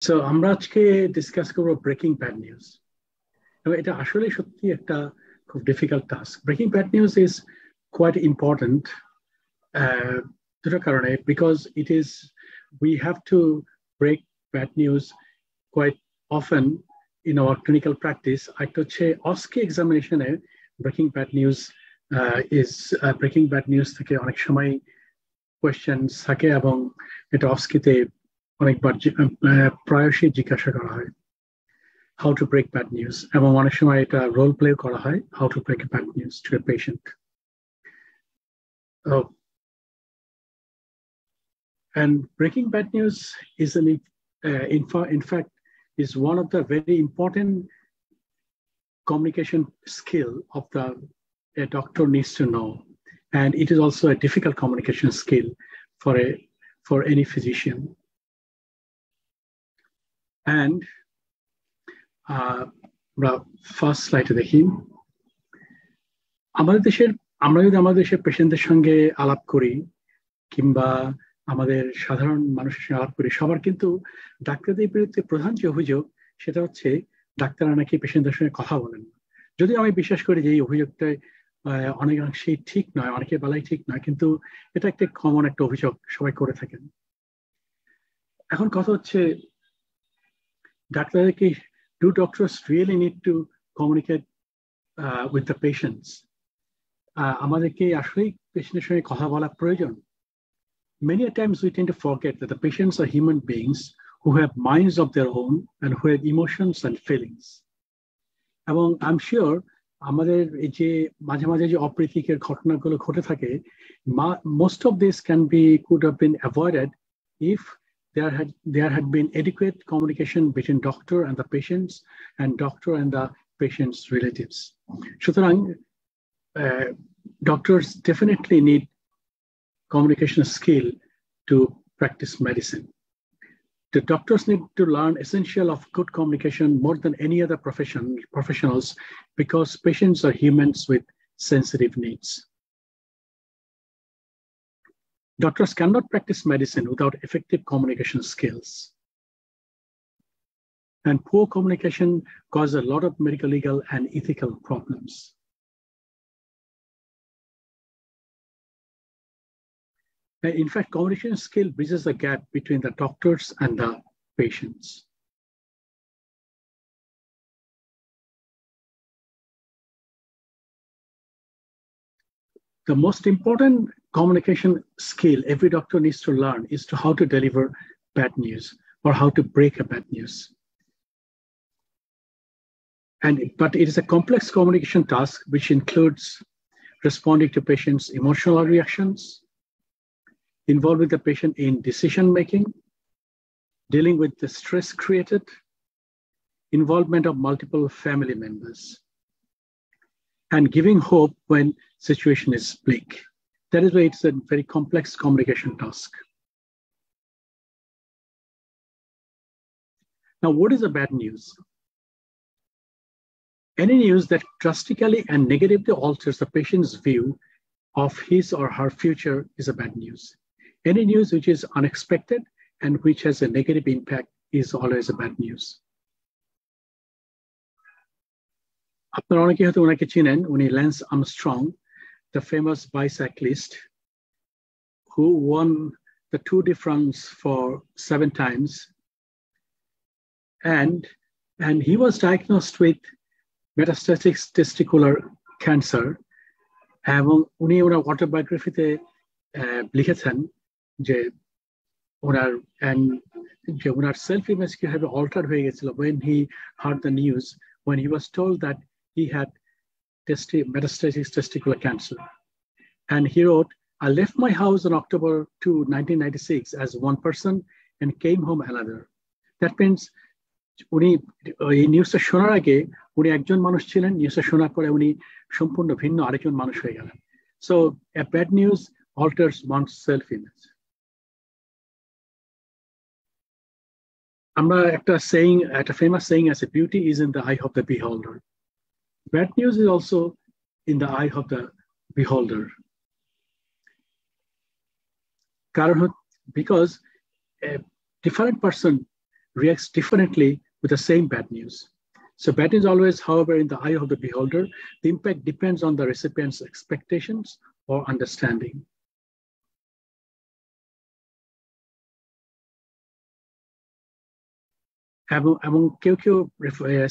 So আমরা আজকে discuss করবো ব্রেকিং ব্যাড নিউজ। এবং এটা আসলে সত্যি একটা খুব difficult task. Breaking bad news is quite important দুটো কারণে, because it is we have to break bad news quite often in our clinical practice. একটা হচ্ছে অস্কি এক্সামিনেশনে breaking bad news breaking bad news থেকে অনেক সময় কোয়েশ্চেন থাকে এবং এটা অস্কিতে অনেকবার প্রায়শই জিজ্ঞাসা করা হয় how to break bad news, এবং অনেক সময় এটা রোল প্লে করা হয় how to break bad news to a patient. And breaking bad news is in fact is one of the very important communication skill of a doctor needs to know, and it is also a difficult communication skill for any physician. And first স্লাইডে দেখি, আমরা যদি আমাদের দেশের পেশেন্টদের সঙ্গে আলাপ করি কিংবা আমাদের সাধারণ মানুষের সঙ্গে আলাপ করি, সবার কিন্তু ডাক্তারদের বিরুদ্ধে প্রধান যে অভিযোগ সেটা হচ্ছে ডাক্তাররা নাকি পেশেন্টদের সঙ্গে কথা বলেন না। যদিও আমি বিশ্বাস করি যে এই অভিযোগটা অনেকাংশেই ঠিক নয়, অনেকের বেলায় ঠিক নয়, কিন্তু এটা একটা কমন একটা অভিযোগ সবাই করে থাকেন। এখন কথা হচ্ছে ডাক্তারদেরকে do doctors really need to communicate with the patients? আমাদেরকে আসলেই পেশেন্টের সঙ্গে কথা বলা প্রয়োজন? Many times we tend to forget that the patients are human beings who have minds of their own and who have emotions and feelings. এবং I'm sure আমাদের এই যে মাঝে মাঝে যে অপ্রীতিকর ঘটনাগুলো ঘটে থাকে, most of this could have been avoided if there had been adequate communication between doctor and the patients and doctor and the patient's relatives. সুতরাং doctors definitely need communication skill to practice medicine. The doctors need to learn essential of good communication more than any other professionals, because patients are humans with sensitive needs. Doctors cannot practice medicine without effective communication skills. And poor communication causes a lot of medical, legal, and ethical problems. And in fact, communication skill bridges the gap between the doctors and the patients. The most important communication skill every doctor needs to learn is how to deliver bad news or how to break a bad news. But it is a complex communication task which includes responding to patients' emotional reactions, involving the patient in decision making, dealing with the stress created, involvement of multiple family members, and giving hope when situation is bleak. That is why it's a very complex communication task. Now, what is a bad news? Any news that drastically and negatively alters the patient's view of his or her future is a bad news. Any news which is unexpected and which has a negative impact is always a bad news. আপনারা অনেকে হয়তো ওনাকে চিনেন, উনি lance Armstrong, the famous bicyclist who won the Tour de France for 7 times. And he was diagnosed with metastatic testicular cancer. এবং উনি ওনার অটোবায়োগ্রাফিতে লিখেছেন যে ওনার সেলফ ইমেজ কিভাবে অল্টার হয়ে গেছিল when he heard the news, when he was told that he had metastatic testicular cancer. And he wrote, I left my house on October 2, 1996 as one person and came home another. That means উনি এই নিউজটা শোনার আগে উনি একজন মানুষ ছিলেন, নিউজটা শোনার পরে উনি সম্পূর্ণ ভিন্ন আরেকজন মানুষ হয়ে গেলেন। So a bad news alters one's self-image. আমরা একটা famous saying আছে, beauty is in the eye of the beholder. Bad news is also in the eye of the beholder. Because a different person reacts differently with the same bad news. So bad news always, however, in the eye of the beholder, the impact depends on the recipient's expectations or understanding. এবং কেউ কেউ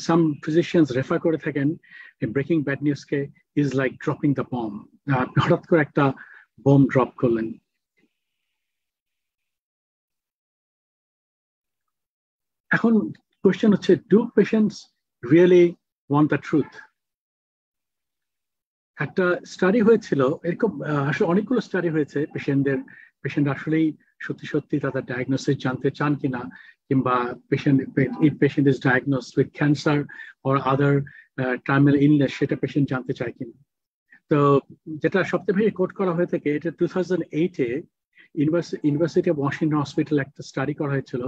some physicians refer করে থাকেন breaking bad news K is like dropping the bomb. আপনি হঠাৎ করে একটা bomb drop করলেন। এখন কোয়েশ্চেন হচ্ছে, do patients really want the truth? একটা স্টাডি হয়েছিল, এরকম আসলে অনেকগুলো স্টাডি হয়েছে পেশেন্ট আসলেই সত্যি সত্যি তাদের ডায়াগনোসিস জানতে চান কিনা, কিংবা patient is diagnosed with cancer or other terminal illness, সেটা পেশেন্ট জানতে চায় কিনা। তো যেটা সবচেয়ে বেশি কোট করা হয়ে থাকে, এটা 2008-এ ইউনিভার্সিটি অফ ওয়াশিংটন হসপিটাল একটা স্টাডি করা হয়েছিল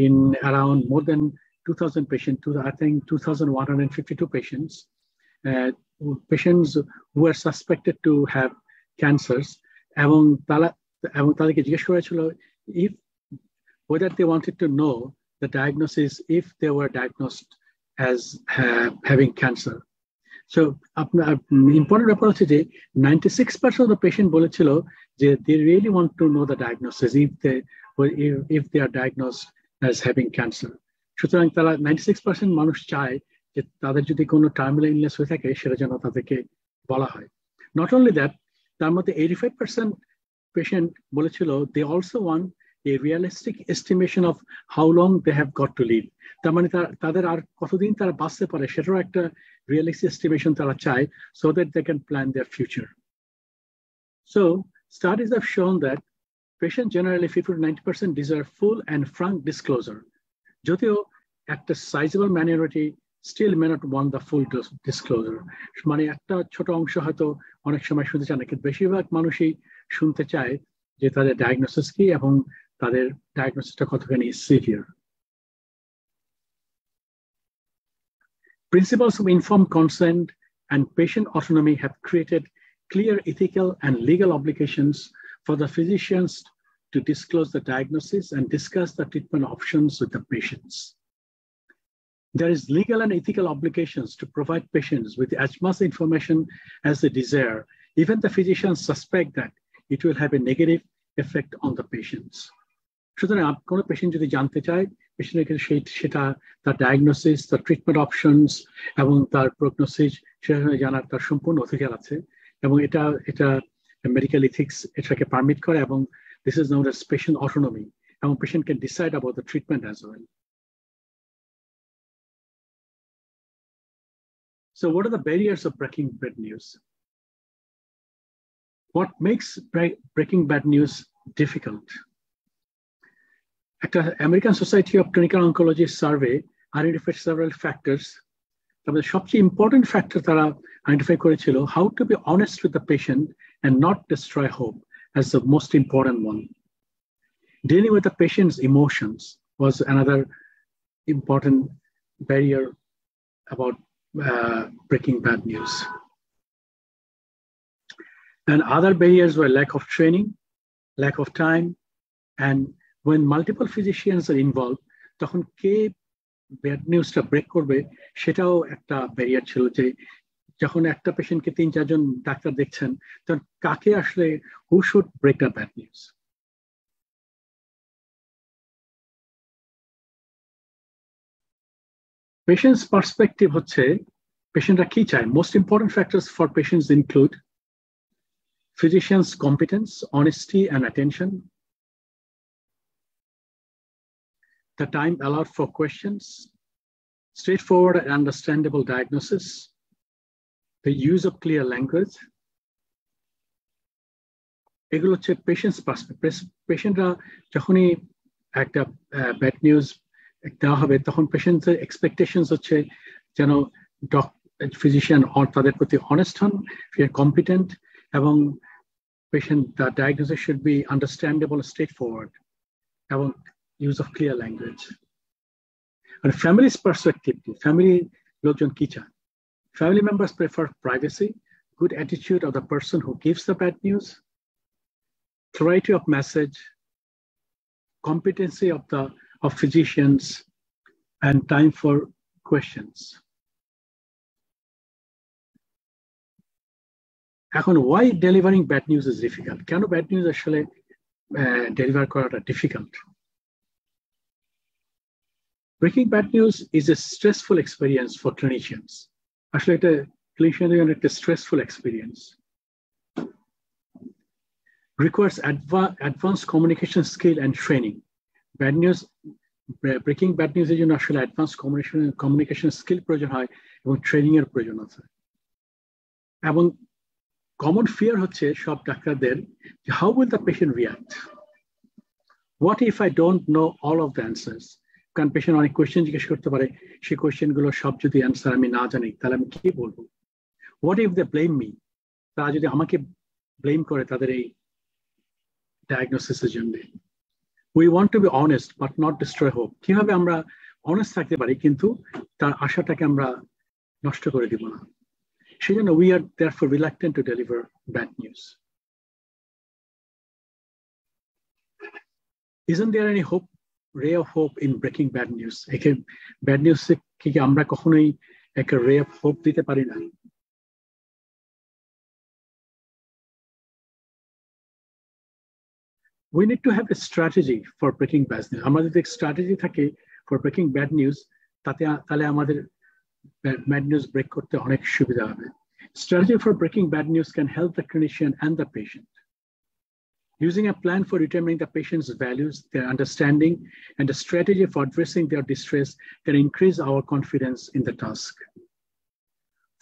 in around more than 2,000 patients, I think 2,152 patients, patients who were suspected to have cancers, এবং তাদেরকে জিজ্ঞেস করা হয়েছিল if whether they wanted to know the diagnosis if they were diagnosed as having cancer. So important ব্যাপার হচ্ছে যে 96% of the patient বলেছিল যে they really want to know the diagnosis if they are diagnosed as having cancer. সুতরাং তারা 96% মানুষ চায় যে তাদের যদি কোনো টার্মিনাল ইলনেস হয়ে থাকে সেটা যেন তাদেরকে বলা হয়। Not only that, তার মধ্যে 85% patient বলেছিল they also want a realistic estimation of how long they have got to live. তার মানে তাদের আর কতদিন তারা বাঁচতে পারে সেটারও একটা realistic estimation তারা চায়, so that they can plan their future. So studies have shown that patients generally 50-90% deserve full and frank disclosure. যদিও একটা sizable minority still may not want the full disclosure. মানে একটা ছোট অংশ হয়তো অনেক সময় শুনতে চায় না, কিন্তু বেশিরভাগ মানুষই শুনতে চায় যে তাদের ডায়াগনোসিস কি এবং তাদের ডায়াগনোসিসটা কতখানি severe. Principles of informed consent and patient autonomy have created clear ethical and legal obligations for the physicians to disclose the diagnosis and discuss the treatment options with the patients. There is legal and ethical obligations to provide patients with as much information as they desire, even the physicians suspect that it will have a negative effect on the patients. সুতরাং কোনো patient যদি জানতে চায়, পেশেন্টের সেটা তার diagnosis, তার treatment options এবং তার প্রগনোসিস সেটা জানার তার সম্পূর্ণ অধিকার আছে, এবং এটা মেডিকেল ইথিক্স এটাকে পারমিট করে, এবং this is known as patient autonomy, and a patient can decide about the treatment as well. So what are the barriers of breaking bad news? What makes breaking bad news difficult? The American Society of Clinical Oncology survey identified several factors. The সবচেয়ে important factor তারা identify করেছিল how to be honest with the patient and not destroy hope as the most important one. Dealing with the patient's emotions was another important barrier about breaking bad news. And other barriers were lack of training, lack of time, and when multiple physicians are involved, তখন কে bad নিউজটা break করবে সেটাও একটা barrier ছিল, যে যখন একটা পেশেন্টকে 3-4 জন ডাক্তার দেখছেন তখন কাকে আসলে who should break the bad news. Patient's perspective হচ্ছে পেশেন্টরা কি চায়. Most important factors for patients include physician's competence, honesty, and attention, the time allowed for questions, straightforward and understandable diagnosis, the use of clear language. এগুলো হচ্ছে patients perspective. পেশেন্টরা যখনই একটা bad news দেওয়া হবে তখন পেশেন্টসের এক্সপেকটেশনস হচ্ছে যেন ফিজিশিয়ান তাদের প্রতি অনেস্ট হন, কম্পিটেন্ট, এবং patient the diagnosis should be understandable, straightforward, এবং use of clear language. And family's perspective, family লোকজন কি চায়? Family members prefer privacy, good attitude of the person who gives the bad news, clarity of message, competency of physicians, and time for questions. এখন why delivering bad news is difficult? কেন bad news আসলে deliver করাটা difficult? Breaking bad news is a stressful experience for clinicians. আসলে এটা clinicianদের জন্য একটা stressful experience. Requires advanced communication skill and training. Bad news, breaking bad news এর জন্য আসলে advanced communication skill প্রয়োজন হয় এবং ট্রেনিং এর প্রয়োজন আছে। এবং common fear হচ্ছে সব ডাক্তারদের, how will the patient react? What if I don't know all of the answers? কারণ পেশেন্ট অনেক কোয়েশ্চেন জিজ্ঞেস করতে পারে, সেই কোয়েশ্চেনগুলো সব যদি অ্যান্সার আমি না জানি তাহলে আমি কি বলবো? What if they blame me? তারা যদি আমাকে ব্লেম করে তাদের এই ডায়াগনোসিসের জন্য। We want to be honest but not destroy hope. কিভাবে আমরা অনেস্ট থাকতে পারি কিন্তু তার আশাটাকে আমরা নষ্ট করে দিব না। সেজন্য we are therefore reluctant to deliver bad news. Isn't there any hope, ray of hope in breaking bad news? একে bad news কি আমরা কখনোই একটা ray of hope দিতে পারি না? We need to have a strategy for breaking bad news. আমাদের যদি strategy থাকে for breaking bad news, তাহলে আমাদের bad news break করতে অনেক সুবিধা হবে। Strategy for breaking bad news can help the clinician and the patient. Using a plan for determining the patient's values, their understanding, and a strategy for addressing their distress can increase our confidence in the task.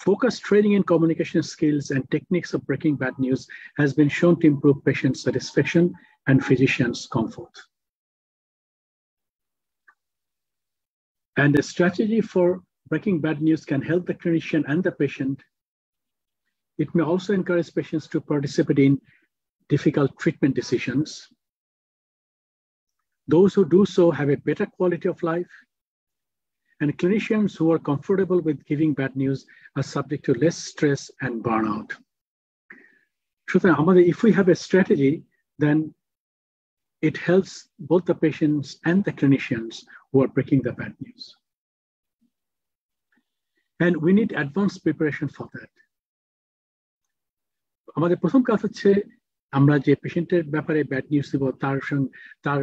Focused training in communication skills and techniques of breaking bad news has been shown to improve patient satisfaction and physicians' comfort. And a strategy for breaking bad news can help the clinician and the patient. It may also encourage patients to participate in difficult treatment decisions. Those who do so have a better quality of life, and clinicians who are comfortable with giving bad news are subject to less stress and burnout. So if we have a strategy, then it helps both the patients and the clinicians who are breaking the bad news. And we need advanced preparation for that. আমাদের প্রথম কাজ হচ্ছে আমরা যে পেশেন্টের ব্যাপারে bad news দিব তার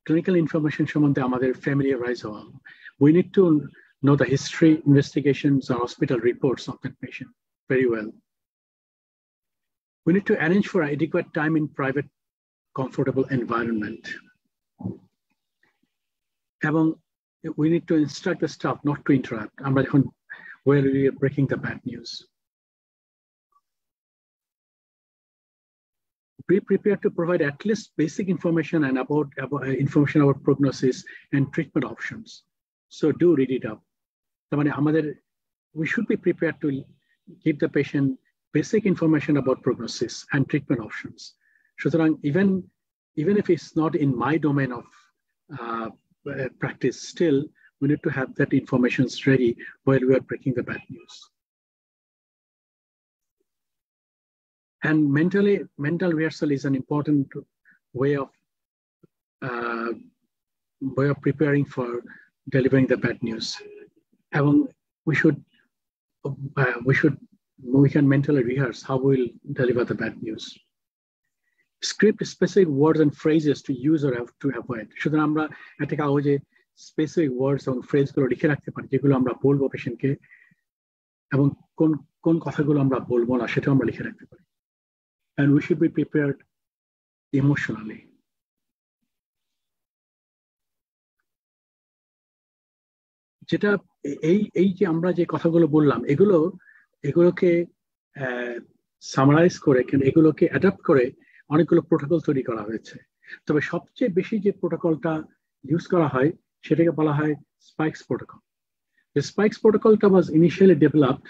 ক্লিনিক্যাল ইনফরমেশন সম্বন্ধে আমাদের ফ্যামিলিয়ারাইজ হওয়া। We need to know the history, investigations, or hospital reports of that patient very well. We need to arrange for adequate time in private, comfortable environment. এবং we need to instruct the staff not to interrupt আমরা যখন where we are breaking the bad news. Be prepared to provide at least basic information and about information about prognosis and treatment options. So do read it up. We should be prepared to give the patient basic information about prognosis and treatment options. So even if it's not in my domain of practice, still we need to have that information ready while we are breaking the bad news. And mental rehearsal is an important way of preparing for delivering the bad news. And we can mentally rehearse how we'll deliver the bad news. Script specific words and phrases to use or have to avoid. সুতরাং আমরা একটা কাগজে specific ওয়ার্ডস এবং ফ্রেজগুলো লিখে রাখতে পারি যেগুলো আমরা বলবো পেশেন্টকে, এবং কোন কথাগুলো আমরা বলবো না সেটাও আমরা লিখে রাখতে পারি। And we should be prepared emotionally. যেটা এই যে আমরা যে কথাগুলো বললাম এগুলোকে সামারাইজ করে এগুলোকে অ্যাডাপ্ট করে অনেকগুলো প্রোটোকল তৈরি করা হয়েছে। তবে সবচেয়ে বেশি যে প্রোটোকলটা ইউজ করা হয় সেটাকে বলা হয় spikes protocol. The Spikes protocol was initially developed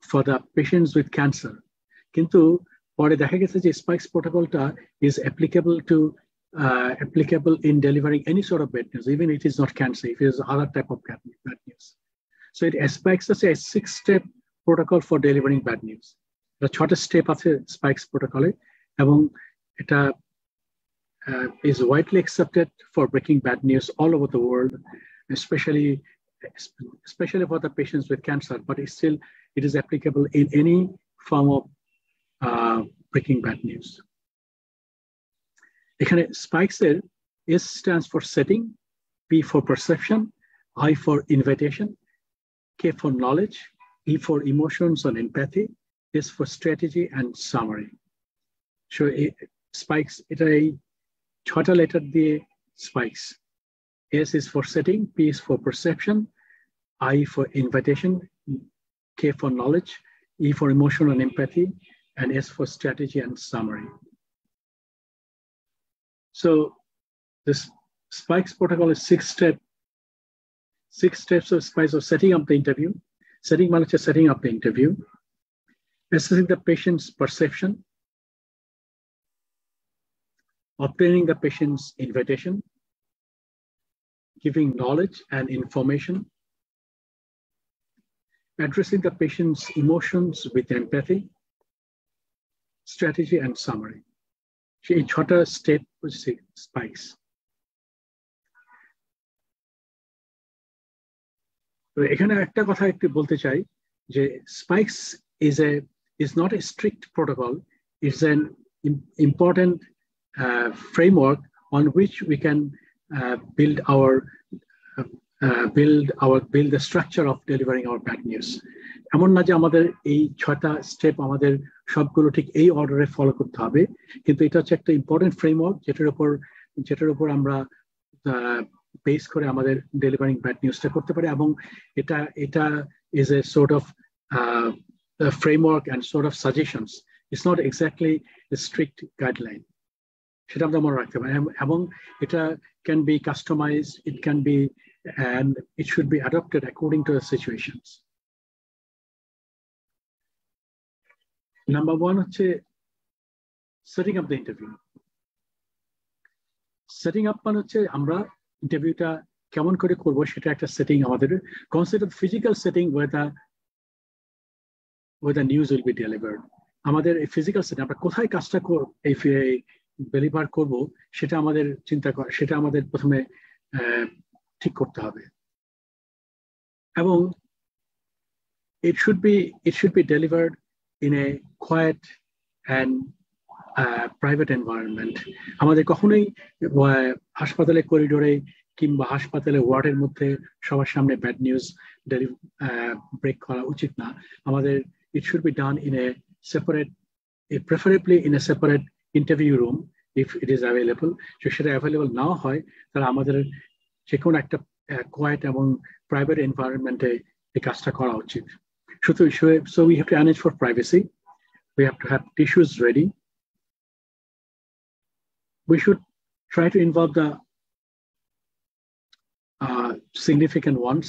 for the patients with cancer. কিন্তু পরে দেখা গেছে যে spikes প্রোটোকলটা is applicable in delivering any sort of bad news, even if it is not cancer, if it is other type of bad news. So it expects us a 6-step protocol for delivering bad news. The 6টা step আছে spikes প্রোটোকলে, এবং এটা is widely accepted for breaking bad news all over the world, especially for the patients with cancer, but it is applicable in any form of breaking bad news. এখানে spikes এর S stands for setting, P for perception, I for invitation, K for knowledge, E for emotions and empathy, S for strategy and summary. So spikes, এটা এই 6টা letter দিয়ে spikes. S is for setting, P is for perception, I for invitation, K for knowledge, E for emotion and empathy, and S for strategy and summary. So this spikes protocol is 6 steps of spikes of setting up the interview. Setting manager setting up the interview, assessing the patient's perception, obtaining the patient's invitation, giving knowledge and information, addressing the patient's emotions with empathy, strategy and summary. এই 6টা step হচ্ছে spikes. তো এখানে একটা কথা একটু বলতে চাই যে spikes is not a strict protocol. It's an important framework on which we can build the structure of delivering our bad news. এমন না যে আমাদের এই 6টা স্টেপ আমাদের সবগুলো ঠিক এই অর্ডারে ফলো করতে হবে, কিন্তু এটা হচ্ছে একটা ইম্পর্টেন্ট ফ্রেমওয়ার্ক যেটার উপর আমরা বেস করে আমাদের ডেলিভারিং ব্যাড নিউজটা করতে পারি, এবং এটা is a sort of framework and sort of suggestions. It's not exactly strict guideline, সেটা আমরা মনে রাখতে পারি, এবং এটা can be customised, it can be and it should be adopted according to the situations. Number 1 হচ্ছে setting up the interview. Setting up মানে হচ্ছে আমরা ইন্টারভিউটা কেমন করে করব সেটা একটা সেটিং আমাদের। Consider the physical setting where the news will be delivered. আমাদের এই ফিজিক্যাল সেটিং, আমরা কোথায় কাজটা ডেলিভার করব সেটা আমাদের প্রথমে ঠিক করতে হবে, এবং it should be delivered in a quiet and private environment. আমাদের কখনোই হাসপাতালের করিডোরে কিংবা হাসপাতালের ওয়ার্ডের মধ্যে সবার সামনে ব্যাড নিউজ ব্রেক করা উচিত না। আমাদের it should be done in a separate, preferably in a separate interview room if it is available. যদি সেটা অ্যাভেলেবল নাও হয় তাহলে আমাদের যে কোনো একটা কোয়াইট এবং প্রাইভেট এনভায়রনমেন্টে এই কাজটা করা উচিত। So we have to arrange for privacy. We have to have tissues ready. We should try to involve the significant ones.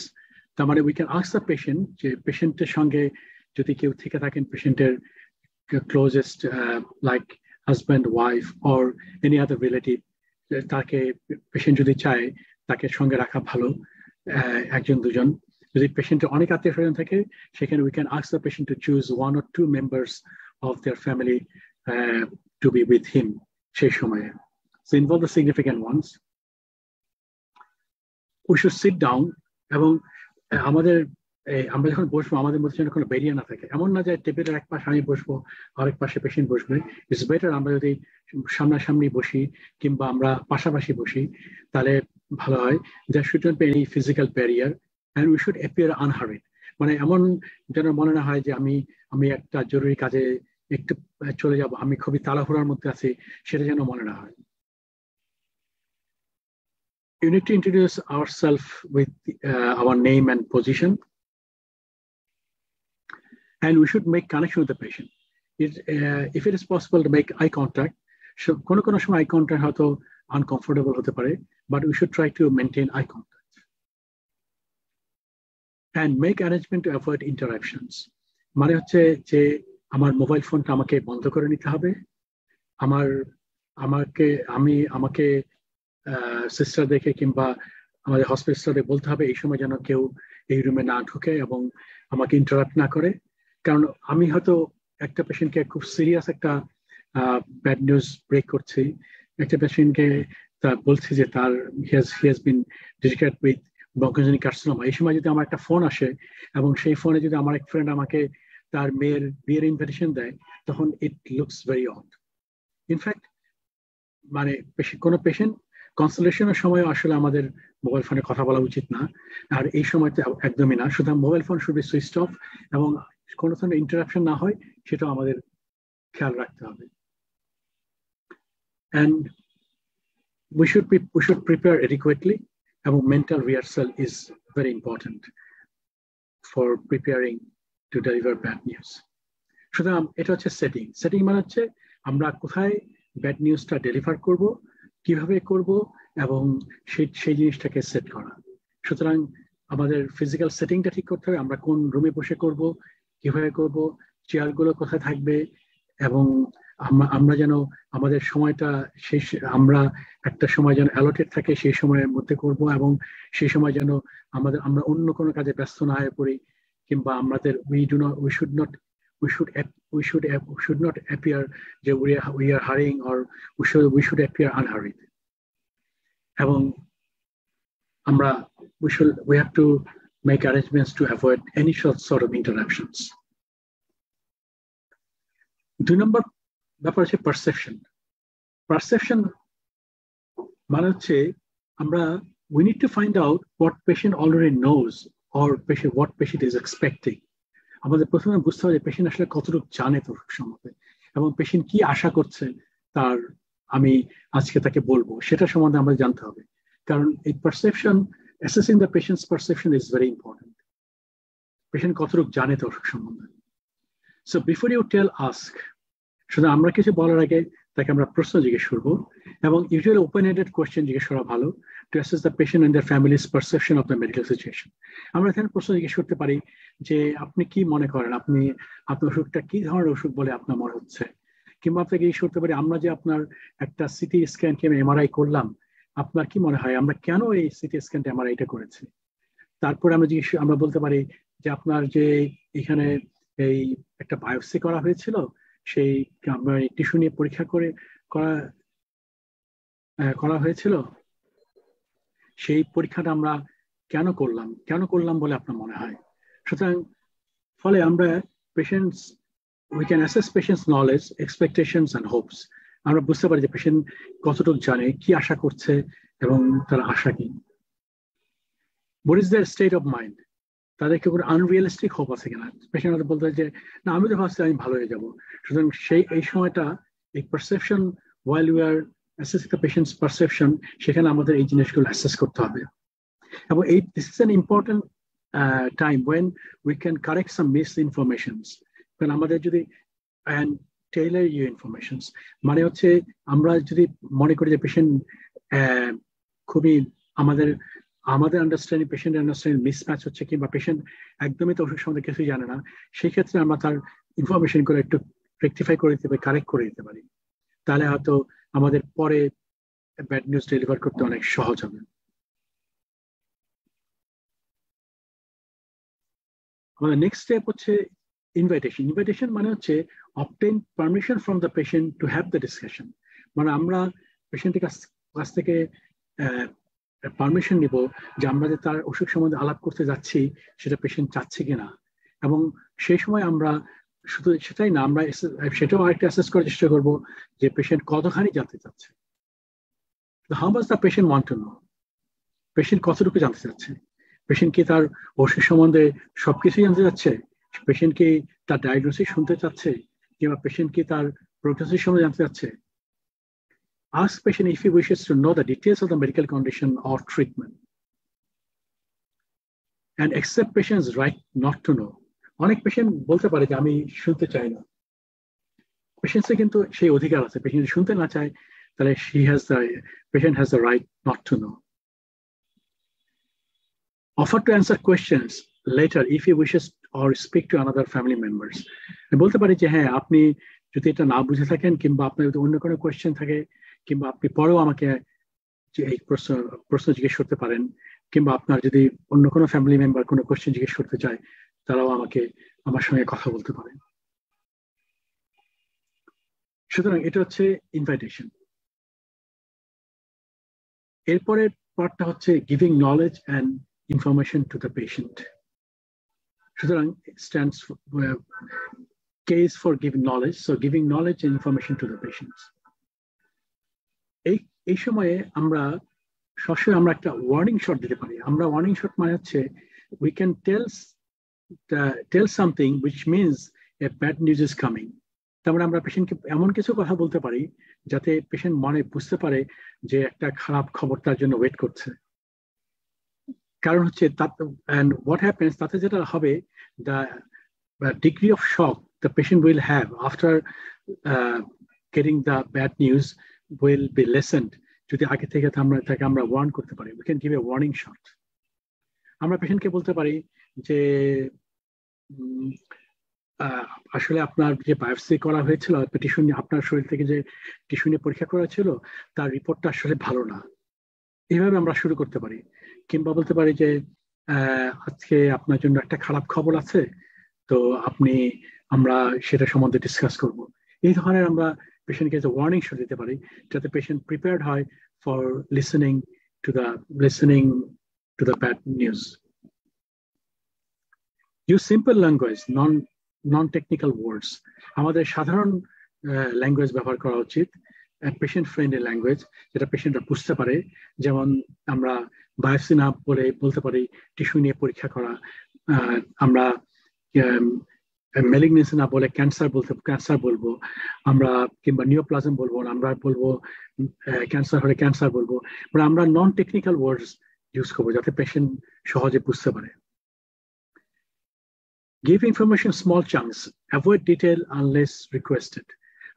তার মানে we can ask the patient, যে পেশেন্টের সঙ্গে যদি কেউ থেকে থাকেন, পেশেন্টের closest like husband, wife or any other relative, তাকে পেশেন্ট যদি চায় তাকে সঙ্গে রাখা ভালো, একজন দুজন। যদি পেশেন্টের অনেক আত্মীয় স্বজন থাকে সেখানে we can ask the patient to choose 1 or 2 members of their family to be with him সেই সময়ে. So involve the significant ones. We should sit down, এবং আমরা যখন বসবো আমাদের মধ্যে যেন কোনো ব্যারিয়ার না থাকে। এমন না যে টেবিলের এক পাশে আমি বসবো আরেক পাশে পেশেন্ট বসবে। ইটস বেটার আমরা যদি সামনাসামনি বসি কিংবা আমরা পাশাপাশি বসি তাহলে ভালো হয়। There should not be any physical barrier and we should appear unhurried. মানে এমন যেন মনে না হয় যে আমি একটা জরুরি কাজে একটু চলে যাব, আমি খুবই তাড়াহুড়ার মধ্যে আছি, সেটা যেন মনে না হয়। You need to introduce ourselves with our name and position, and we should make connection with the patient. If it is possible to make eye contact, কোনো সময় eye contact হয়তো uncomfortable হতে পারে, but we should try to maintain eye contact and make arrangement to avoid interruptions. মানে হচ্ছে যে আমার mobile ফোনটা আমাকে বন্ধ করে নিতে হবে, আমাকে সিস্টার দেখে কিংবা আমাদের হসপিটালে বলতে হবে এই সময় যেন কেউ এই রুমে না ঢুকে এবং আমাকে ইন্টারাপ্ট না করে। কারণ আমি হয়তো একটা পেশেন্টকে খুব সিরিয়াস একটা ব্যাড নিউজ ব্রেক করছি, একটা পেশেন্টকে বলছি যে তার he has been detected with bronchogenic carcinoma, এই সময় যদি আমার একটা ফোন আসে এবং সেই ফোনে যদি আমার এক ফ্রেন্ড আমাকে তার মেয়ের বিয়ের ইনভিটেশন দেয়, তখন it looks very odd. In fact মানে কোনো পেশেন্ট কনসালটেশনের সময় আসলে আমাদের মোবাইল ফোনে কথা বলা উচিত না, আর এই সময়তে একদমই না। সুতরাং mobile phone should be switched off এবং কোনো ধরনের ইন্টারাপশন না হয় সেটাও আমাদের খেয়াল রাখতে হবে। And we should prepare adequately, এবং mental rehearsal is very important for preparing to deliver bad news. সুতরাং এটা হচ্ছে সেটিং মানে হচ্ছে আমরা কোথায় ব্যাড নিউজটা ডেলিভার করব, কিভাবে করব, এবং সেই জিনিসটাকে সেট করা। সুতরাং আমাদের ফিজিক্যাল সেটিংটা ঠিক করতে হবে, আমরা কোন রুমে বসে করব, কিভাবে করব, চেয়ারগুলো কোথায় থাকবে, এবং আমরা যেন আমাদের সময়টা আমরা একটা সময় যেন অ্যালটেড থাকে সেই সময়ের মধ্যে করব, এবং সেই সময় যেন আমরা অন্য কোনো কাজে ব্যস্ত না হয়ে পড়ি, কিংবা আমাদের we should not appear যে we are hurrying, or we should appear unhurried. এবং we have to make arrangements to avoid any sort of interruptions. 2 নম্বর ব্যাপার হচ্ছে পারসেপশন মানে হচ্ছে we need to find out what patient already knows or what patient is expecting. আমাদের প্রথমে বুঝতে হবে যে পেশেন্ট আসলে কতটুকু জানে তো সম্বন্ধে, এবং পেশেন্ট কি আশা করছে তার আমি আজকে তাকে বলবো, সেটা সম্বন্ধে আমাদের জানতে হবে। কারণ এই perception, assessing the patient's perception is very important. Patient কতটুকু জানে তো সম্বন্ধে। So before you tell ask, শুধু আমরা কিছু বলার আগে তাকে আমরা প্রশ্ন জিজ্ঞেস করবো, এবং ইউজুয়ালি ওপেন এন্ডেড কোয়েশ্চেন জিজ্ঞেস করা ভালো, to assess the patient and their families perception of the medical situation. আমরা এখানে প্রশ্ন জিজ্ঞেস করতে পারি যে আপনি কি মনে করেন, আপনার অসুখটা কি ধরনের অসুখ বলে আপনার মনে হচ্ছে, কিংবা আপনাকে জিজ্ঞেস করতে পারি আমরা যে আপনার একটা সিটি স্ক্যান কিংবা এমআরআই করলাম, আপনার কি মনে হয় আমরা কেন এই সিটি স্ক্যানটা এমআরআইটা করেছি। তারপরে আমরা বলতে পারি যে আপনার যে এখানে এই একটা বায়োপসি করা হয়েছিল, সেই আমরা টিস্যু নিয়ে পরীক্ষা করা হয়েছিল, সেই পরীক্ষাটা আমরা কেন করলাম বলে আপনার মনে হয়। সুতরাং ফলে আমরা we can assess patient's knowledge, expectations and hopes. আমরা বুঝতে পারি যে পেশেন্ট কতটুকু জানে, কি আশা করছে, এবং তার আশা কি। What is their state of mind? তাদের কি কোনো আনরিয়ালিস্টিক হোপ আছে কিনা। পেশেন্ট হয়তো বলতে যে না, আমি তো ভাবছি আমি ভালো হয়ে যাবো। সুতরাং এই সময়টা এই perception, while we are assessing the patient's perception, সেখানে আমাদের এই জিনিসগুলো অ্যাসেস করতে হবে। এবং this is an important time when we can correct some misinformations. কারণ আমাদের যদি and tailor your informations, মানে হচ্ছে আমরা যদি মনে করি যে পেশেন্ট খুবই আমাদের আন্ডারস্ট্যান্ডিং, পেশেন্ট আন্ডারস্ট্যান্ডিং মিসম্যাচ হচ্ছে, কিংবা পেশেন্ট একদমই তো অসুখ সম্বন্ধে কিছুই জানে না, সেই ক্ষেত্রে আমরা তার ইনফরমেশন করে একটু রেকটিফাই করে দিতে পারি, কারেক্ট করে দিতে পারি। তাহলে হয়তো আমাদের পরে ব্যাড নিউজ ডেলিভার করতে অনেক সহজ হবে। আমাদের নেক্সট স্টেপ হচ্ছে ইনভাইটেশন মানে হচ্ছে obtain permission from the patient to have the discussion. মানে আমরা পেশেন্টের কাছ থেকে পারমিশন নিব যে আমরা যে তার অসুখ সম্বন্ধে আলাপ করতে যাচ্ছি সেটা পেশেন্ট চাচ্ছে কিনা, এবং সেই সময় আমরা শুধু সেটাই না, আমরা সেটাও আরেকটা অ্যাসেস করার চেষ্টা করবো যে পেশেন্ট কতখানি জানতে চাচ্ছে। How much the patient want to know? Patient কতটুকু জানতে চাচ্ছে। পেশেন্ট কি তার অসুখ সম্বন্ধে সবকিছু জানতে চাচ্ছে, পেশেন্ট কি তার ডায়াগনোসিস শুনতে চাচ্ছে, কিংবা পেশেন্ট কি তার প্রগনোসিস সম্বন্ধে জানতে চাচ্ছে। Ask patient if he wishes to know the details of the medical condition or treatment, and accept patient's right not to know. অনেক পেশেন্ট বলতে পারে যে আমি শুনতে চাই না, পেশেন্টসে কিন্তু সেই অধিকার আছে। পেশেন্ট শুনতে না চায় তাহলে patient has the right not to know. Offer to answer questions later if he wishes or speak to another family members. বলতে পারি যে হ্যাঁ, আপনি যদি এটা না বুঝে থাকেন, কিংবা আপনার যদি অন্য কোনো কোয়েশ্চেন থাকে, কিংবা আপনি পরেও আমাকে এই প্রশ্ন জিজ্ঞেস করতে পারেন, কিংবা আপনার যদি অন্য কোনো ফ্যামিলি মেম্বার কোনো কোয়েশ্চেন জিজ্ঞেস করতে চায় তারাও আমার সঙ্গে কথা বলতে পারেন। সুতরাং এটা হচ্ছে ইনভাইটেশন। এরপরের পার্টটা হচ্ছে giving knowledge and information to the patient. সুতরাং stands case for giving knowledge, so giving knowledge and information to the patients. এই সময়ে আমরা সবসময় আমরা একটা ওয়ার্নিং শট দিতে পারি। আমরা ওয়ার্নিং শট মানে হচ্ছে we can tell something which means a bad news is coming. তার মানে আমরা পেশেন্টকে এমন কিছু কথা বলতে পারি যাতে পেশেন্ট মনে বুঝতে পারে যে একটা খারাপ খবর তার জন্য ওয়েট করছে। কারণ হচ্ছে and what happens, তাতে যেটা হবে, the degree of shock the patient will have after getting the bad news will be lessened যদি আগে থেকে আমরা ওয়ার্ন করতে পারি। we can give a warning shot. আমরা পেশেন্টকে বলতে পারি যে আসলে আপনার যে বায়োপসি করা হয়েছিল টিস্যু নিয়ে, আপনার শরীর থেকে যে টিস্যু নিয়ে পরীক্ষা করা ছিল তার রিপোর্টটা আসলে ভালো না। এইভাবে আমরা শুরু করতে পারি। কিংবা বলতে পারি যে আজকে আপনার জন্য একটা খারাপ খবর আছে, তো আমরা সেটা সম্বন্ধে ডিসকাস করব। এই ধরনের আমরা পেশেন্টকে যে ওয়ার্নিং শট দিতে পারি যাতে পেশেন্ট প্রিপেয়ার্ড হয় for listening to the bad news. Use simple language, non-technical words. আমাদের সাধারণ ল্যাঙ্গুয়েজ ব্যবহার করা উচিত, পেশেন্ট ফ্রেন্ডলি ল্যাঙ্গুয়েজ, যেটা পেশেন্টরা বুঝতে পারে। যেমন আমরা বায়োপসি না বলতে পারি টিস্যু নিয়ে পরীক্ষা করা, আমরা ম্যালিগনেন্সি না বলে ক্যান্সার বলবো আমরা, কিংবা নিওপ্লাজম বলবো না, আমরা বলবো ক্যান্সার হলে ক্যান্সার বলবো। আমরা নন টেকনিক্যাল ওয়ার্ডস ইউজ করবো যাতে পেশেন্ট সহজে বুঝতে পারে। Give information small chunks, avoid detail unless requested.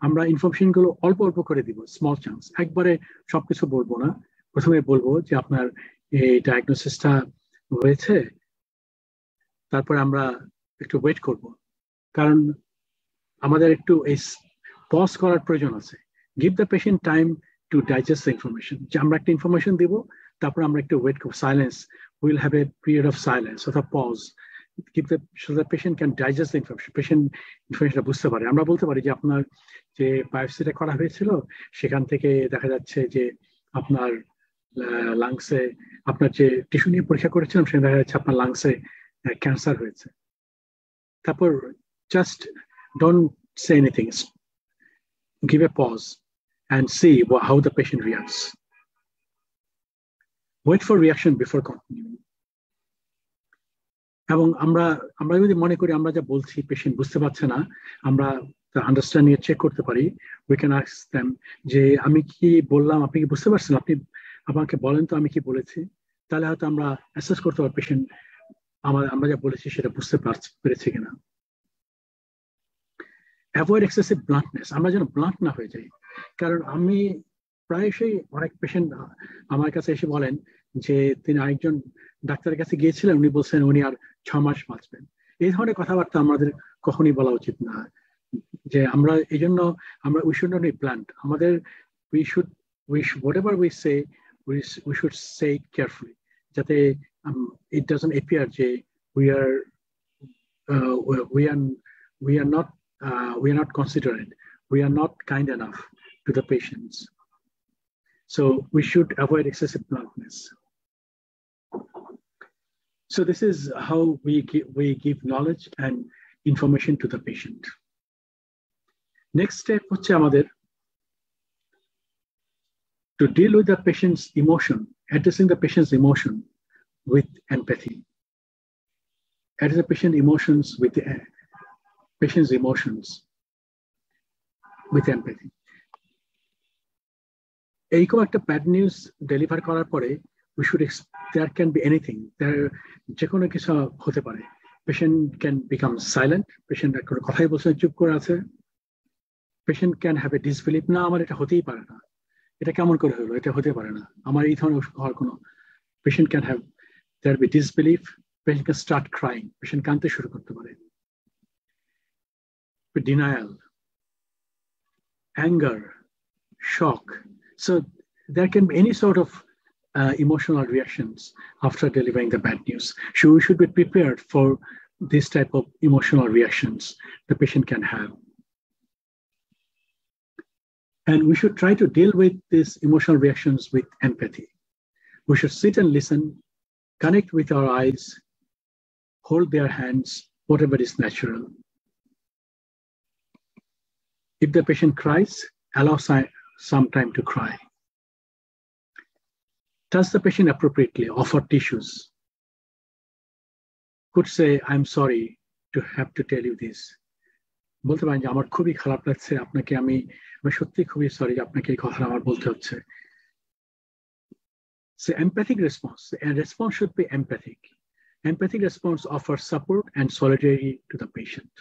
আমরা ইনফরমেশন গুলো অল্প অল্প করে দিব, স্মল চাঙ্কস। একবারে সবকিছু বলবো না, প্রথমে বলবো যে আপনার এই ডায়াগনোসিসটা হয়েছে, তারপর আমরা একটু ওয়েট করব, কারণ আমাদের একটু এই পজ করার প্রয়োজন আছে। Give the patient time to digest the information. যে আমরা একটা ইনফরমেশন দিব, তারপর আমরা একটু ওয়েট করব, silence, will have a period of silence অথবা pause, so the patient can digest the information, patient ইনফরমেশনটা বুঝতে পারে। আমরা বলতে পারি যে আপনার যে বায়োপসিটা করা হয়েছিল সেখান থেকে দেখা যাচ্ছে যে আপনার লাংসে, আপনার যে টিস্যু নিয়ে পরীক্ষা করেছিলাম সেখানে দেখা যাচ্ছে আপনার লাংসে ক্যান্সার হয়েছে। তারপর just don't say anything, give a pause and see how the patient reacts. Wait for reaction before continuing. এবং আমরা যদি মনে করি আমরা যা বলছি পেশেন্ট বুঝতে পারছে না, আমরা আন্ডারস্ট্যান্ডিং চেক করতে পারি। উই ক্যান আস্ক দেম যে আমি কি বললাম আপনি কি বুঝতে পারছেন, আপনি আমাকে বলেন তো আমি কি বলেছি। তাহলে হয়তো আমরা অ্যাসেস করতে পারি পেশেন্ট আমরা যা বলেছি সেটা বুঝতে পেরেছে কিনা। অ্যাভয়েড এক্সেসিভ ব্লান্টনেস, আমরা যেন ব্লান্ট না হয়ে যাই। কারণ আমি প্রায়শই অনেক পেশেন্ট আমার কাছে এসে বলেন যে তিনি আরেকজন ডাক্তারের কাছে গিয়েছিলেন, উনি বলছেন উনি আর 6 মাস বাঁচবেন। এই ধরনের কথাবার্তা আমাদের কখনই বলা উচিত না। যে আমরা এই জন্য we should not be blunt. আমাদের whatever we say we should say it carefully, যাতে it doesn't appear যে we are not considerate, we are not kind enough to the patients. So we should avoid excessive bluntness. So this is how we give knowledge and information to the patient. Next step হচ্ছে আমাদের to deal with the patient's emotion, addressing the patient's emotion with empathy. Address the patient's emotions with empathy. এইরকম একটা bad news deliver করার পরে there can be anything, যে কোনো কিছু হতে পারে। Patient can become silent, patient কোনো কথাই বলছে চুপ করে আছে। Patient can have a disbelieve, না আমার এটা হতেই পারে না, এটা কেমন করে হলো, এটা হতে পারে না, আমার এই ধরনের হওয়ার কোনো। Patient can have their be disbelieve, patient can start crying, patient কাঁদতে শুরু করতে পারে। Denial, anger, shock. So there can be any sort of emotional reactions after delivering the bad news. So we should be prepared for this type of emotional reactions the patient can have. And we should try to deal with these emotional reactions with empathy. We should sit and listen, connect with our eyes, hold their hands, whatever is natural. If the patient cries, allow some time to cry. Touch the patient appropriately, offer tissues. Could say, I'm sorry to have to tell you this. বলতে পারেন যে আমার খুবই খারাপ লাগছে আপনাকে আমি সত্যি খুবই সরি আপনাকে এই কথা আমার বলতে হচ্ছে. So empathic response, and response should be empathic. Empathic response offers support and solidarity to the patient.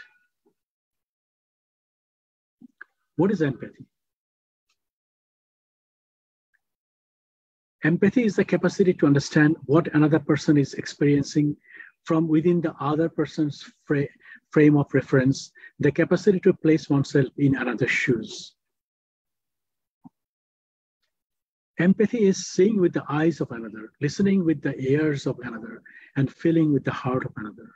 What is empathy? Empathy is the capacity to understand what another person is experiencing from within the other person's frame of reference, the capacity to place oneself in another's shoes. Empathy is seeing with the eyes of another, listening with the ears of another, and feeling with the heart of another.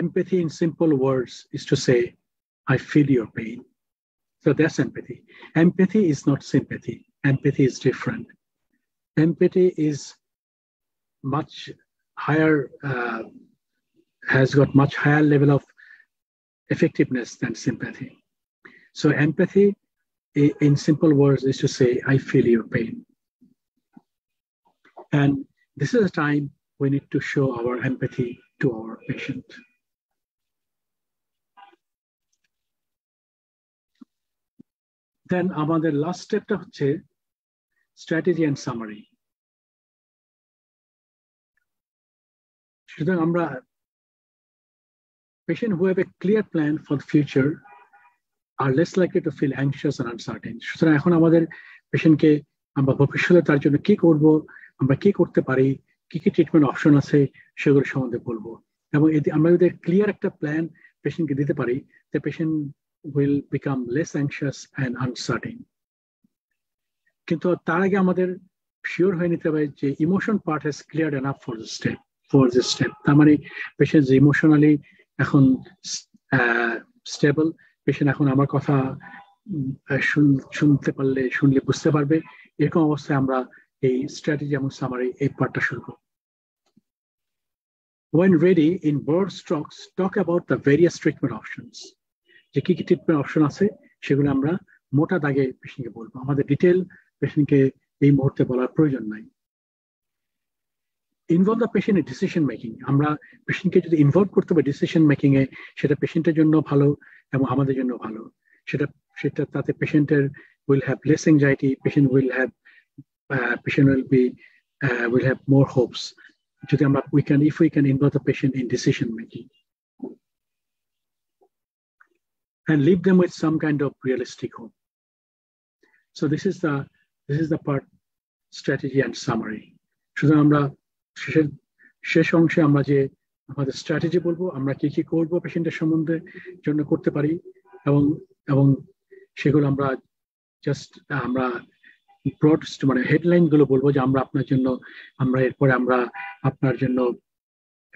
Empathy in simple words is to say, I feel your pain. So that's empathy. Empathy is not sympathy. Empathy is different. Empathy is much higher, has got much higher level of effectiveness than sympathy. So empathy, in simple words, is to say, I feel your pain. And this is a time we need to show our empathy to our patient. Then আমাদের last stepটা হচ্ছে strategy and summary. সুতরাং আমরা patients who have a clear plan for the future are less likely to feel anxious and uncertain. সুতরাং এখন আমাদের পেশেন্টকে আমরা ভবিষ্যতে তার জন্য কি করব, আমরা কি করতে পারি, কি কি ট্রিটমেন্ট অপশন আছে সেগুলো সম্বন্ধে বলবো। এবং আমরা যদি ক্লিয়ার একটা প্ল্যান পেশেন্টকে দিতে পারি, the patient will become less anxious and uncertain. কিন্তু তার আগে আমাদের শিওর হয়ে নিতে হবে যে emotion part has clear enough for this step. তার মানে পেশেন্ট যে ইমোশনালি এখন স্টেবল, পেশেন্ট এখন আমার কথা শুনলে বুঝতে পারবে, এরকম অবস্থায় আমরা এই স্ট্র্যাটেজি এবং সামারি এই পার্টটা শুরু করব। When ready, in broad strokes, talk about the various treatment options. যে কি কি ট্রিটমেন্ট অপশন আছে সেগুলো আমরা মোটা দাগে পেশেন্টকে বলবো, আমাদের ডিটেল পেশেন্টকে এই মুহূর্তে বলার প্রয়োজন নাই। Involve the patient in decision making, আমরা পেশেন্টকে যদি ইনভলভ করতে পারি ডিসিশন মেকিং এ, সেটা পেশেন্টের জন্য ভালো এবং আমাদের জন্য ভালো। সেটা তাতে পেশেন্টের will have less anxiety, patient will have more hopes. যদি আমরা if we can involve the patient in decision making and leave them with some kind of realistic hope. So this is the part, strategy and summary. সুতরাং আমরা শেষ অংশে আমরা যে আমাদের strategy বলবো, আমরা কি কি করবো পেশেন্টের সম্বন্ধে জন্য করতে পারি, এবং সেগুলো আমরা আমরা ব্রড মানে হেডলাইন গুলো বলবো যে আমরা এরপরে আপনার জন্য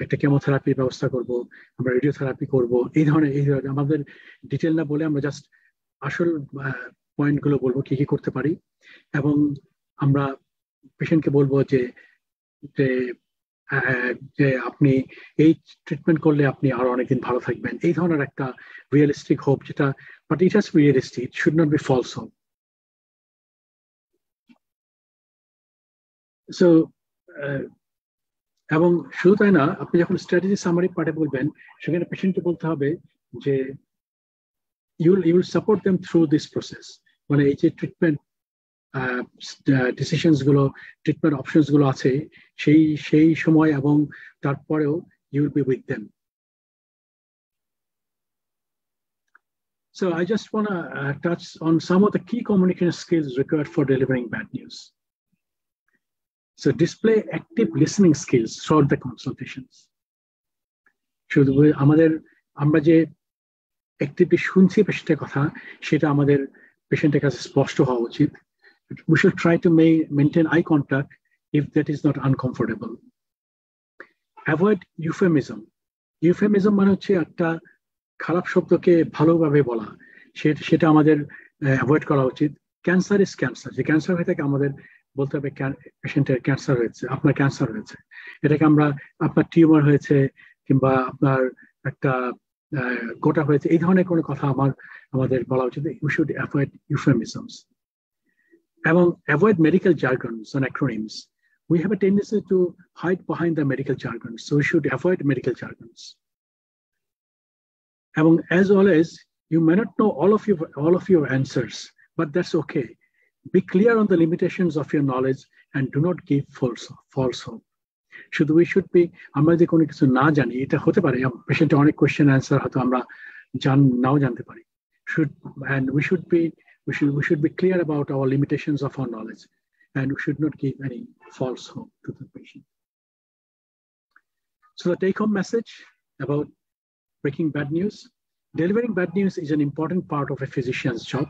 একটা কেমোথেরাপির ব্যবস্থা করব, আমরা রেডিওথেরাপি করব, এই ধরনের আমাদের ডিটেল না বলে আমরা জাস্ট আসল পয়েন্ট গুলো বলবো কি কি করতে পারি। এবং আমরা পেশেন্টকে বলবো যে আপনি এই ট্রিটমেন্ট করলে আপনি আরো অনেকদিন ভালো থাকবেন, এই ধরনের একটা রিয়েলিস্টিক হোপ, যেটা but it has realistic, it should not be false hope. So এবং শুধু তাই না, আপনি যখন স্ট্র্যাটেজি সামারি পার্টে বলবেন, সেখানে পেশেন্টকে বলতে হবে যে you will support them through this process. মানে এই যে ট্রিটমেন্ট ডিসিশনস গুলো, ট্রিটমেন্ট অপশনস গুলো আছে সেই সময় এবং তারপরেও you will be with them. So I just want to touch on some of the key communication skills required for delivering bad news. So display active listening skills throughout the consultations. শুধু আমরা যে actively শুনছি পেশেন্টের কথা, সেটা আমাদের পেশেন্টের কাছে স্পষ্ট হওয়া উচিত। We should try to maintain eye contact if that is not uncomfortable. Avoid euphemism. Euphemism মানে হচ্ছে একটা খারাপ শব্দকে ভালোভাবে বলা, সেটা আমাদের অ্যাভয়েড করা উচিত। ক্যান্সার ইজ ক্যান্সার, যে ক্যান্সার হয়ে থাকে আমাদের বলতে হবে পেশেন্টের ক্যান্সার হয়েছে, আপনার ক্যান্সার হয়েছে, এটাকে আমরা আপনার টিউমার হয়েছে কিংবা আপনার একটা গোটা হয়েছে, এই ধরনের কোনো কথা আমাদের বলা উচিত। ইউ শুড অ্যাভয়েড ইউফেমিজমস এবং avoid medical jargons and acronyms. We have a tendency to hide behind the medical jargon, so we should avoid medical jargons. And as always, you may not know all of your answers, but that's okay. Be clear on the limitations of your knowledge and do not give false hope. We should be, আমরা যে কোনো কিছু না জানি, এটা হতে পারে পেশেন্টের অনেক কোয়েশ্চেন অ্যান্সার হয়তো আমরা নাও জানতে পারি, and we should be clear about our limitations of our knowledge, and we should not give any false hope to the patient. So the take-home message about breaking bad news: delivering bad news is an important part of a physician's job.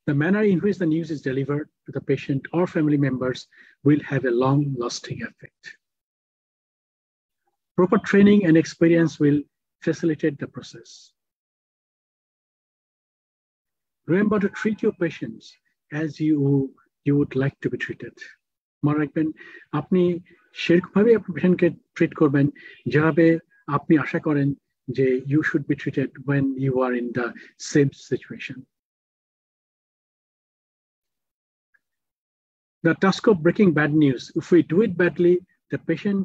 The manner in which the news is delivered to the patient or family members will have a long-lasting effect. Proper training and experience will facilitate the process. Remember to treat your patients as you would like to be treated. মনে রাখবেন, আপনি সেরকমভাবে আপনার পেশেন্টকে treat করবেন যেভাবে আপনি আশা করেন যে you should be treated when you are in the same situation. The task of breaking bad news: if we do it badly, the patient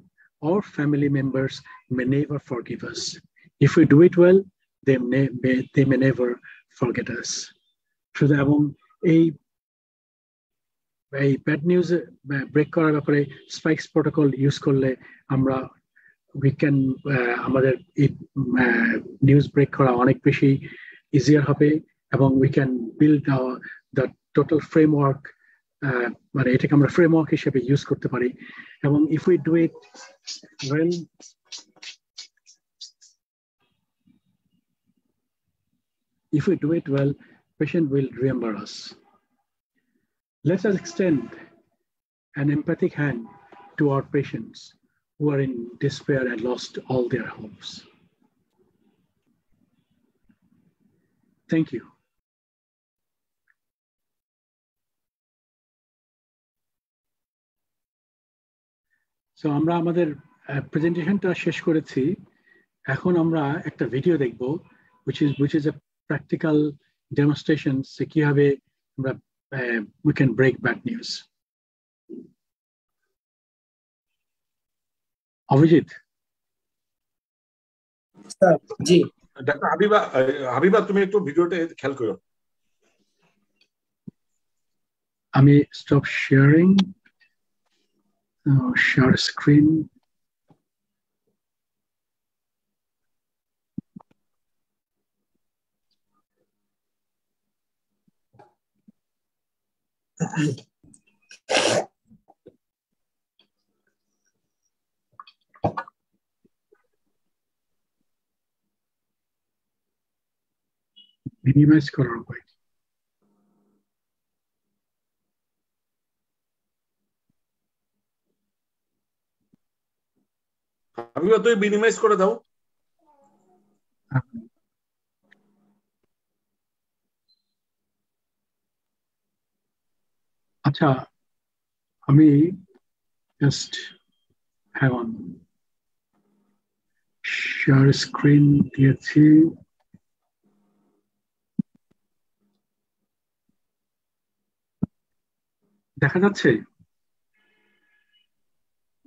or family members may never forgive us. If we do it well, they may never forget us. এবং এই bad news break করার ব্যাপারে spikes protocol use করলে আমরা আমাদের এই news break করা অনেক বেশি ইজিয়ার হবে, এবং we can build the total framework, মানে এটাকে আমরা ফ্রেমওয়ার্ক হিসেবে ইউজ করতে পারি। এবং if we do it well, patient will remember us. Let us extend an empathic hand to our patients who are in despair and lost all their hopes. Thank you. So আমরা আমাদের প্রেজেন্টেশনটা শেষ করেছি। এখন আমরা একটা ভিডিও দেখব which is a practical demonstration যে কিভাবে আমরা we can break bad news. Abhijit. Sir G. Doctor Habiba তুমি একটু ভিডিওটা খেয়াল করো। আমি stop sharing, share screen. Minimize করার উপায়। হাবিবা তুই মিনিমাইজ করে দাও। আচ্ছা, আমি just have on share screen দিয়েছি। দেখা যাচ্ছে?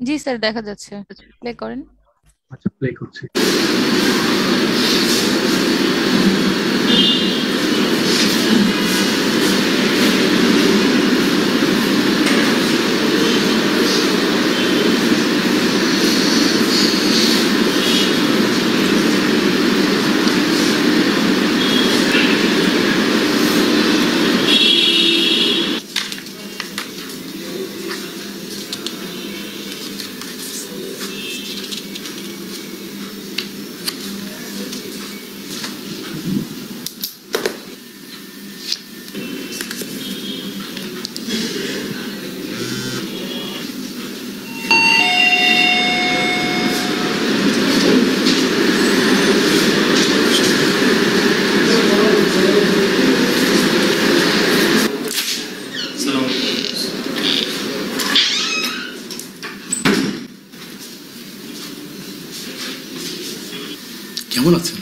জি স্যার, দেখা যাচ্ছে। প্লে করেন। আচ্ছা, প্লে করছি। কেমন আছেন?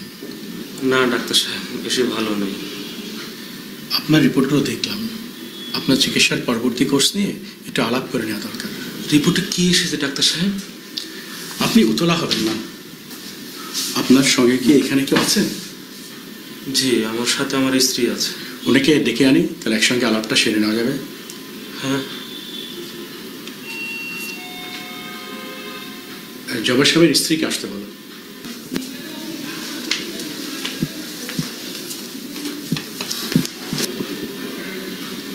না ডাক্তার সাহেব, বেশি ভালো নেই। আপনার রিপোর্টগুলো দেখলাম। আপনার চিকিৎসার পরবর্তী কোর্স নিয়ে একটু আলাপ করে নেওয়া দরকার। রিপোর্টে কি এসেছে ডাক্তার সাহেব? আপনি উতলা হবেন না। আপনার সঙ্গে কি এখানে কেউ আছেন? জি, আমার সাথে আমার স্ত্রী আছে। উনাকে ডেকে আনি, তাহলে একসঙ্গে আলাপটা সেরে নেওয়া যাবে। হ্যাঁ। জবের সাহেবের স্ত্রীকে আসতে বলো।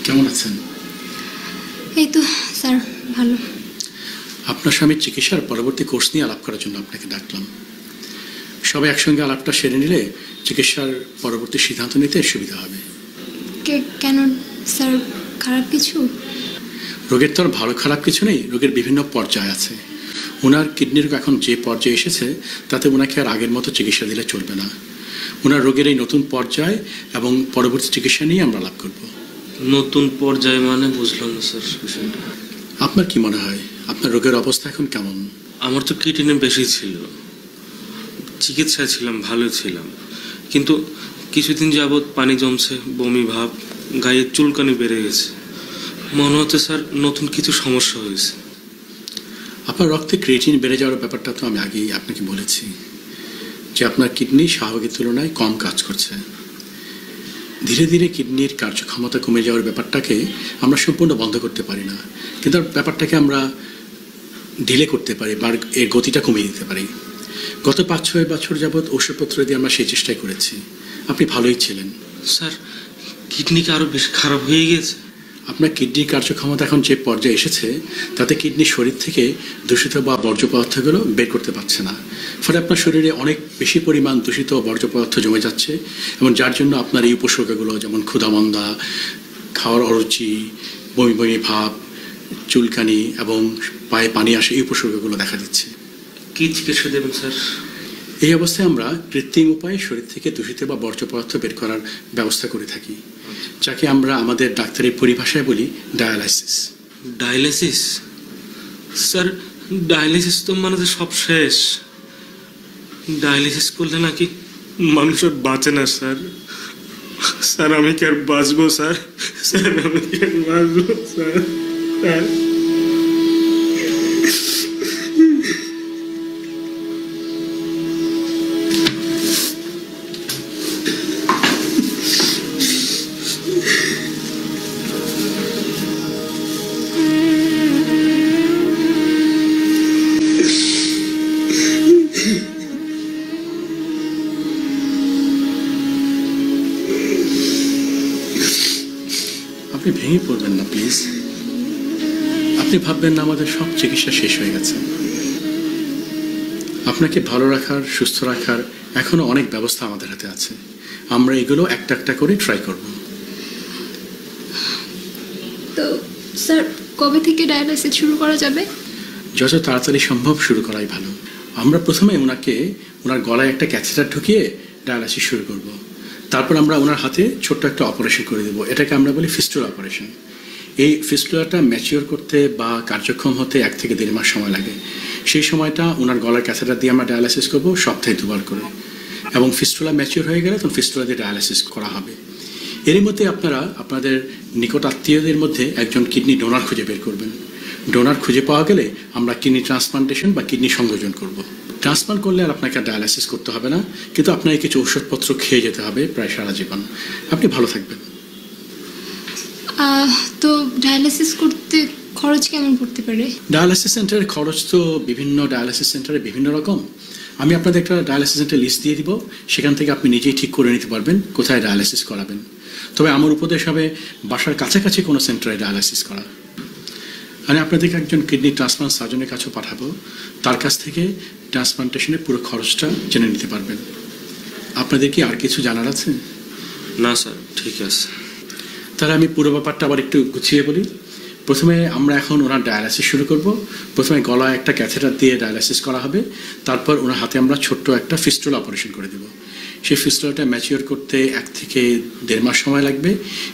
কেমন আছেন? এই তো স্যার, ভালো। আপনার স্বামীর চিকিৎসার পরবর্তী কোর্স নিয়ে আলাপ করার জন্য আপনাকে ডাকলাম। সবাই একসঙ্গে আলাপটা সেরে নিলে চিকিৎসার পরবর্তী সিদ্ধান্ত নিতে সুবিধা হবে। কেন স্যার, খারাপ কিছু? রোগের তো আর ভালো খারাপ কিছু নেই, রোগের বিভিন্ন পর্যায় আছে। ওনার কিডনি রোগ এখন যে পর্যায়ে এসেছে তাতে ওনাকে আর আগের মতো চিকিৎসা দিলে চলবে না। ওনার রোগের এই নতুন পর্যায় এবং পরবর্তী চিকিৎসা নিয়ে আমরা আলাপ করব। নতুন পর্যায়ে মানে বুঝলাম না স্যার বিষয়টা। আপনার কি মনে হয় আপনার রোগের অবস্থা এখন কেমন? আমার তো কিডনি বেশি ছিল, চিকিৎসায় ছিলাম, ভালো ছিলাম, কিন্তু কিছুদিন যাবৎ পানি জমছে, বমি ভাব, গায়ে চুলকানি বেড়ে গেছে। মনে হচ্ছে স্যার নতুন কিছু সমস্যা হয়েছে। আপনার রক্তে ক্রিয়েটিন বেড়ে যাওয়ার ব্যাপারটা তো আমি আগেই আপনাকে বলেছি যে আপনার কিডনি স্বাভাবিকের তুলনায় কম কাজ করছে। ধীরে ধীরে কিডনির কার্যক্ষমতা কমে যাওয়ার ব্যাপারটাকে আমরা সম্পূর্ণ বন্ধ করতে পারি না, কিন্তু ব্যাপারটাকে আমরা ডিলে করতে পারি বা এর গতিটা কমিয়ে দিতে পারি। গত 5-6 বছর যাবৎ ওষুধপত্র দিয়ে আমরা সেই চেষ্টাই করেছি। আপনি ভালোই ছিলেন। স্যার কিডনি কি আরো বেশি খারাপ হয়ে গেছে? আপনার কিডনির কার্যক্ষমতা এখন যে পর্যায়ে এসেছে তাতে কিডনি শরীর থেকে দূষিত বা বর্জ্য পদার্থগুলো বের করতে পারছে না। ফলে আপনার শরীরে অনেক বেশি পরিমাণ দূষিত বর্জ্য পদার্থ জমে যাচ্ছে এবং যার জন্য আপনার এই উপসর্গগুলো যেমন ক্ষুধামন্দা, খাওয়ার অরুচি, বমি বমি ভাব, চুলকানি এবং পায়ে পানি আসে, এই উপসর্গগুলো দেখা দিচ্ছে। কি চিকিৎসা দেবেন স্যার? এই অবস্থায় আমরা কৃত্রিম উপায়ে শরীর থেকে দূষিত বা বর্জ্য পদার্থ বের করার ব্যবস্থা করে থাকি, যাকে আমরা আমাদের ডাক্তারের পরিভাষায় বলি ডায়ালাইসিস। ডায়ালিসিস? স্যার ডায়ালিসিস তো মানে সব শেষ। ডায়ালিসিস করলে নাকি মানুষ আর বাঁচে না স্যার। স্যার আমি কি আর বাঁচবো স্যার? স্যার আমি কি আর বাঁচবো স্যার? আপনি ভেঙে পড়বেন না প্লিজ। আপনি ভাববেন না আমাদের সব চিকিৎসা শেষ হয়ে গেছে। আপনাকে ভালো রাখার, সুস্থ রাখার এখনো অনেক ব্যবস্থা আমাদের হাতে আছে। আমরা এগুলো একটা একটা করে ট্রাই করব। তো স্যার কবে থেকে ডায়ালাইসিস শুরু করা যাবে? যত তাড়াতাড়ি সম্ভব শুরু করাই ভালো। আমরা প্রথমে ওনার গলায় একটা ক্যাথেটার ঢুকিয়ে ডায়ালাইসিস শুরু করব। তারপর আমরা ওনার হাতে ছোট্ট একটা অপারেশন করে দেবো, এটাকে আমরা বলি ফিস্টুলা অপারেশন। এই ফিস্টুলাটা ম্যাচিওর করতে বা কার্যক্ষম হতে 1 থেকে 1.5 মাস সময় লাগে। সেই সময়টা ওনার গলার ক্যাথেটার দিয়ে আমরা ডায়ালাইসিস করবো সপ্তাহে 2 বার করে, এবং ফিস্টুলা ম্যাচিওর হয়ে গেলে তখন ফিস্টুলা দিয়ে ডায়ালাইসিস করা হবে। এরই মধ্যে আপনারা আপনাদের নিকট আত্মীয়দের মধ্যে একজন কিডনি ডোনার খুঁজে বের করবেন। ডোনার খুঁজে পাওয়া গেলে আমরা কিডনি ট্রান্সপ্লান্টেশন বা কিডনি সংযোজন করব। ট্রান্সপ্লান্ট করলে আর আপনাকে ডায়ালাইসিস করতে হবে না, কিন্তু আপনাকে কিছু ওষুধপত্র খেয়ে যেতে হবে প্রায় সারা জীবন। আপনি ভালো থাকবেন। তো ডায়ালাইসিস করতে খরচ কেমন পড়তে পারে? ডায়ালাইসিস সেন্টারের খরচ তো বিভিন্ন ডায়ালাইসিস সেন্টারে বিভিন্ন রকম। আমি আপনাদের একটা ডায়ালাইসিস সেন্টার লিস্ট দিয়ে দিব, সেখান থেকে আপনি নিজেই ঠিক করে নিতে পারবেন কোথায় ডায়ালাইসিস করাবেন। তবে আমার উপদেশ হবে বাসার কাছাকাছি কোনো সেন্টারে ডায়ালাইসিস করা। আমি আপনাদেরকে একজন কিডনি ট্রান্সপ্লান্ট সার্জনের কাছেও পাঠাবো, তার কাছ থেকে ট্রান্সপ্লান্টেশনের পুরো খরচটা জেনে নিতে পারবেন। আপনাদের কি আর কিছু জানার আছে? না স্যার, ঠিক আছে। তাহলে আমি পুরো ব্যাপারটা আবার একটু গুছিয়ে বলি। প্রথমে আমরা এখন ওনার ডায়ালাইসিস শুরু করব। প্রথমে গলায় একটা ক্যাথেটার দিয়ে ডায়ালাইসিস করা হবে, তারপর ওনার হাতে আমরা ছোট্ট একটা ফিস্টুলা অপারেশন করে দেব। সেই ফিস্টুলাটা ম্যাচিওর করতে 1 থেকে 1.5 মাস সময় লাগবে।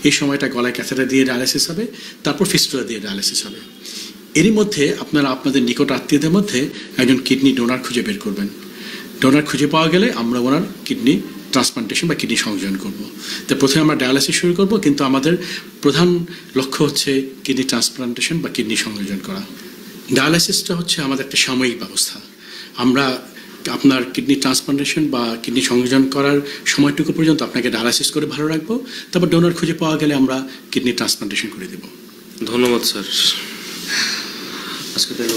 এই সময়টা গলায় ক্যাথেটার দিয়ে ডায়ালাইসিস হবে, তারপর ফিস্টুলা দিয়ে ডায়ালাইসিস হবে। এরই মধ্যে আপনারা আপনাদের নিকট আত্মীয়দের মধ্যে একজন কিডনি ডোনার খুঁজে বের করবেন। ডোনার খুঁজে পাওয়া গেলে আমরা ওনার কিডনি ট্রান্সপ্লান্টেশন বা কিডনি সংযোজন করব। তো প্রথমে আমরা ডায়ালাইসিস শুরু করব, কিন্তু আমাদের প্রধান লক্ষ্য হচ্ছে কিডনি ট্রান্সপ্লান্টেশন বা কিডনি সংযোজন করা। ডায়ালাইসিসটা হচ্ছে আমাদের একটা সাময়িক ব্যবস্থা। আমরা আপনার কিডনি ট্রান্সপ্লান্টেশন বা কিডনি সংযোজন করার সময়টুকু পর্যন্ত আপনাকে ডায়ালাইসিস করে ভালো রাখবো, তারপর ডোনার খুঁজে পাওয়া গেলে আমরা কিডনি ট্রান্সপ্লান্টেশন করে দেব। ধন্যবাদ স্যার। আজকে তাই